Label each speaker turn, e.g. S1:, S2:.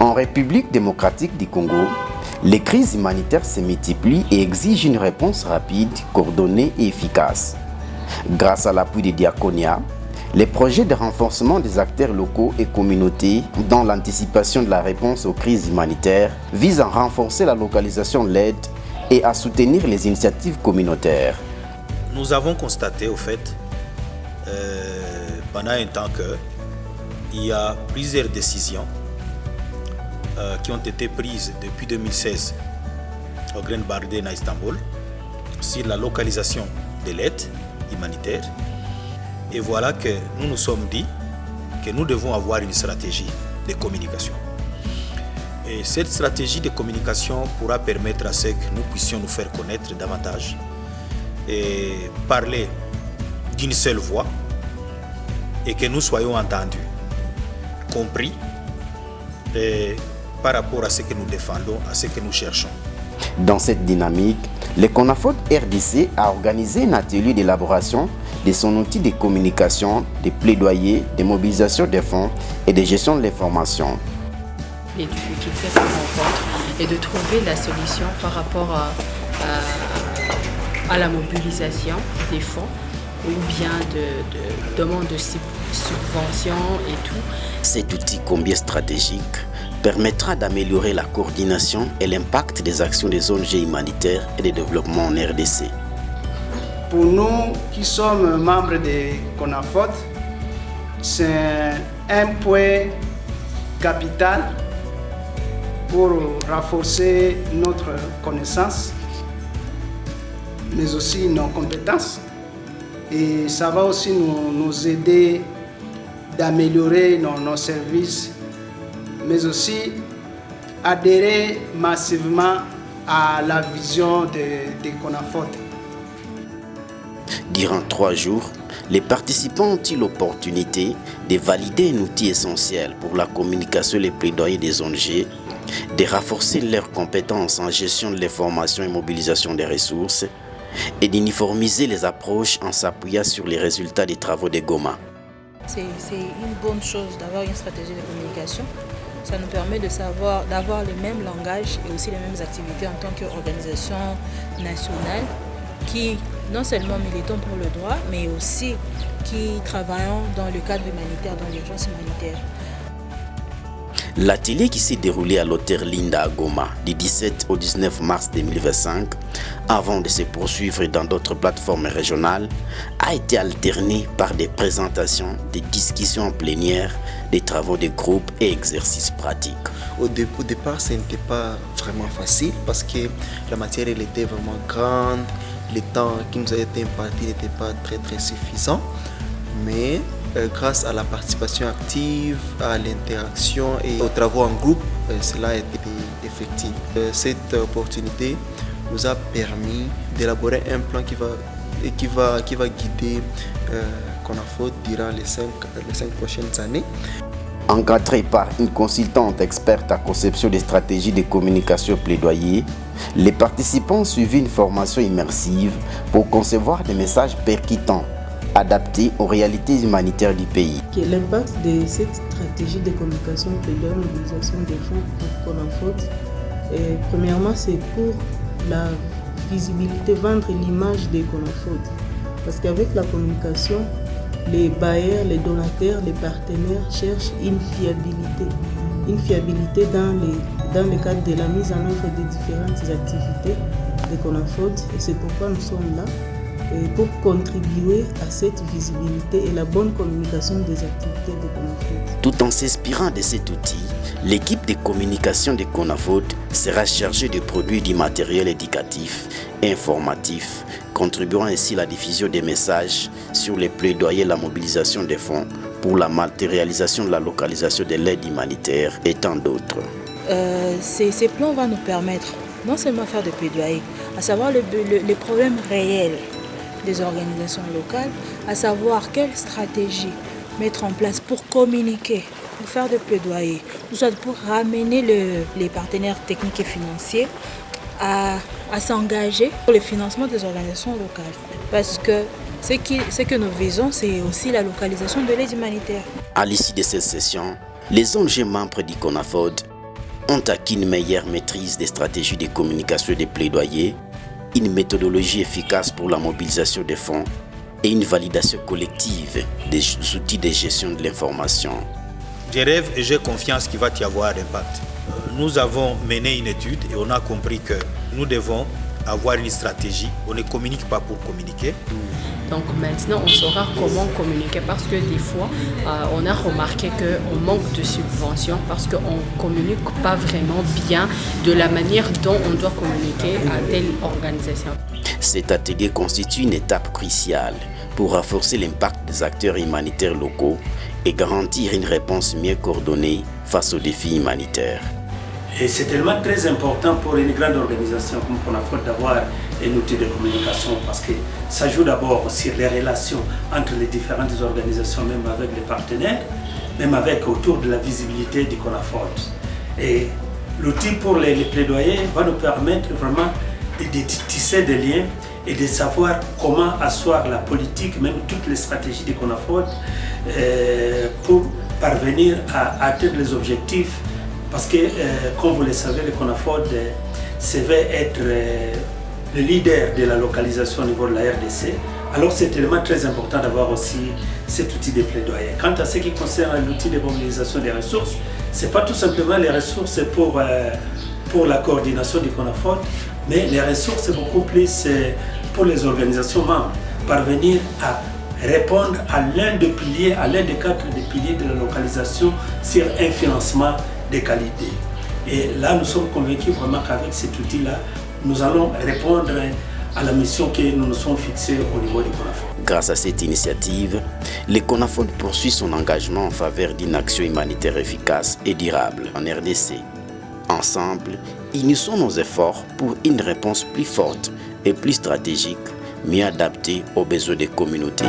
S1: En République démocratique du Congo, les crises humanitaires se multiplient et exigent une réponse rapide, coordonnée et efficace. Grâce à l'appui des diaconia, les projets de renforcement des acteurs locaux et communautés dans l'anticipation de la réponse aux crises humanitaires visent à renforcer la localisation de l'aide et à soutenir les initiatives communautaires.
S2: Nous avons constaté au fait, pendant un temps qu'il y a plusieurs décisions qui ont été prises depuis 2016 au Grand Bardén à Istanbul sur la localisation de l'aide humanitaire. Et voilà que nous nous sommes dit que nous devons avoir une stratégie de communication. Et cette stratégie de communication pourra permettre à ce que nous puissions nous faire connaître davantage et parler d'une seule voix et que nous soyons entendus, compris par rapport à ce que nous défendons, à ce que nous cherchons.
S1: Dans cette dynamique, le CONAFOD RDC a organisé un atelier d'élaboration de son outil de communication, de plaidoyer, de mobilisation des fonds et de gestion de l'information.
S3: Les difficultés qu'on rencontre et de trouver la solution par rapport à la mobilisation des fonds ou bien de demande de subventions et tout.
S1: Cet outil combien stratégique permettra d'améliorer la coordination et l'impact des actions des ONG humanitaires et de développement en RDC.
S4: Pour nous qui sommes membres de CONAFOD, c'est un point capital pour renforcer notre connaissance, mais aussi nos compétences. Et ça va aussi nous aider d'améliorer nos services, mais aussi adhérer massivement à la vision de CONAFOD.
S1: Durant 3 jours, les participants ont eu l'opportunité de valider un outil essentiel pour la communication et les plaidoyers des ONG, de renforcer leurs compétences en gestion de l'information et mobilisation des ressources, et d'uniformiser les approches en s'appuyant sur les résultats des travaux de Goma.
S5: C'est une bonne chose d'avoir une stratégie de communication. Ça nous permet d'avoir le même langage et aussi les mêmes activités en tant qu'organisation nationale qui non seulement militons pour le droit, mais aussi qui travaillons dans le cadre humanitaire, dans l'urgence humanitaire.
S1: L'atelier qui s'est déroulé à l'hôtel Linda à Goma du 17 au 19 mars 2025, avant de se poursuivre dans d'autres plateformes régionales, a été alterné par des présentations, des discussions en plénière, des travaux de groupe et exercices pratiques.
S6: Au départ, ce n'était pas vraiment facile parce que la matière elle était vraiment grande, le temps qui nous a été imparti n'était pas très suffisant, mais grâce à la participation active, à l'interaction et aux travaux en groupe, cela a été effectif. Cette opportunité nous a permis d'élaborer un plan qui va guider CONAFOD durant les 5 prochaines années.
S1: Encadré par une consultante experte à conception des stratégies de communication et plaidoyer, les participants ont suivi une formation immersive pour concevoir des messages percutants, adaptés aux réalités humanitaires du pays.
S7: L'impact de cette stratégie de communication et plaidoyer mobilisation des fonds pour CONAFOD, premièrement, c'est pour la visibilité, vendre l'image des CONAFOD. Parce qu'avec la communication, les bailleurs, les donateurs, les partenaires cherchent une fiabilité dans le cadre de la mise en œuvre des différentes activités de CONAFOD. Et c'est pourquoi nous sommes là, pour contribuer à cette visibilité et la bonne communication des activités de CONAFOD.
S1: Tout en s'inspirant de cet outil, l'équipe de communication de CONAFOD sera chargée de produire du matériel éducatif et informatif, contribuant ainsi à la diffusion des messages sur les plaidoyers et la mobilisation des fonds pour la matérialisation de la localisation de l'aide humanitaire et tant d'autres.
S5: Ces plans vont nous permettre non seulement faire des plaidoyers, à savoir les problèmes réels des organisations locales, à savoir quelle stratégie mettre en place pour communiquer, pour faire des plaidoyers, soit pour ramener les partenaires techniques et financiers à s'engager pour le financement des organisations locales. Parce que ce que nous visons, c'est aussi la localisation de l'aide humanitaire.
S1: À l'issue de cette session, les ONG membres du CONAFOD ont acquis une meilleure maîtrise des stratégies de communication et de plaidoyer, une méthodologie efficace pour la mobilisation des fonds et une validation collective des outils de gestion de l'information.
S2: Je rêve et j'ai confiance qu'il va y avoir d'impact. Nous avons mené une étude et on a compris que nous devons avoir une stratégie. On ne communique pas pour communiquer.
S3: Donc maintenant, on saura comment communiquer parce que des fois, on a remarqué qu'on manque de subventions parce qu'on ne communique pas vraiment bien de la manière dont on doit communiquer à telle organisation.
S1: Cet atelier constitue une étape cruciale pour renforcer l'impact des acteurs humanitaires locaux et garantir une réponse mieux coordonnée face aux défis humanitaires.
S8: Et c'est tellement très important pour une grande organisation comme CONAFOOT d'avoir un outil de communication parce que ça joue d'abord sur les relations entre les différentes organisations, même avec les partenaires, même avec autour de la visibilité du CONAFOOT. Et l'outil pour les plaidoyers va nous permettre vraiment de tisser des liens et de savoir comment asseoir la politique, même toutes les stratégies du CONAFOOT pour parvenir à atteindre les objectifs. Parce que, comme vous le savez, le CONAFOOT se veut être le leader de la localisation au niveau de la RDC. Alors c'est tellement très important d'avoir aussi cet outil de plaidoyer. Quant à ce qui concerne l'outil de mobilisation des ressources, ce n'est pas tout simplement les ressources pour la coordination du CONAFOOT, mais les ressources c'est beaucoup plus pour les organisations membres. Parvenir à répondre à l'un des piliers, à l'un des 4 des piliers de la localisation sur un financement de qualité. Et là, nous sommes convaincus vraiment qu'avec cet outil-là, nous allons répondre à la mission que nous nous sommes fixés au niveau du CONAFOOT.
S1: Grâce à cette initiative, le CONAFOOT poursuit son engagement en faveur d'une action humanitaire efficace et durable en RDC. Ensemble, unissons nos efforts pour une réponse plus forte et plus stratégique, mieux adaptée aux besoins des communautés.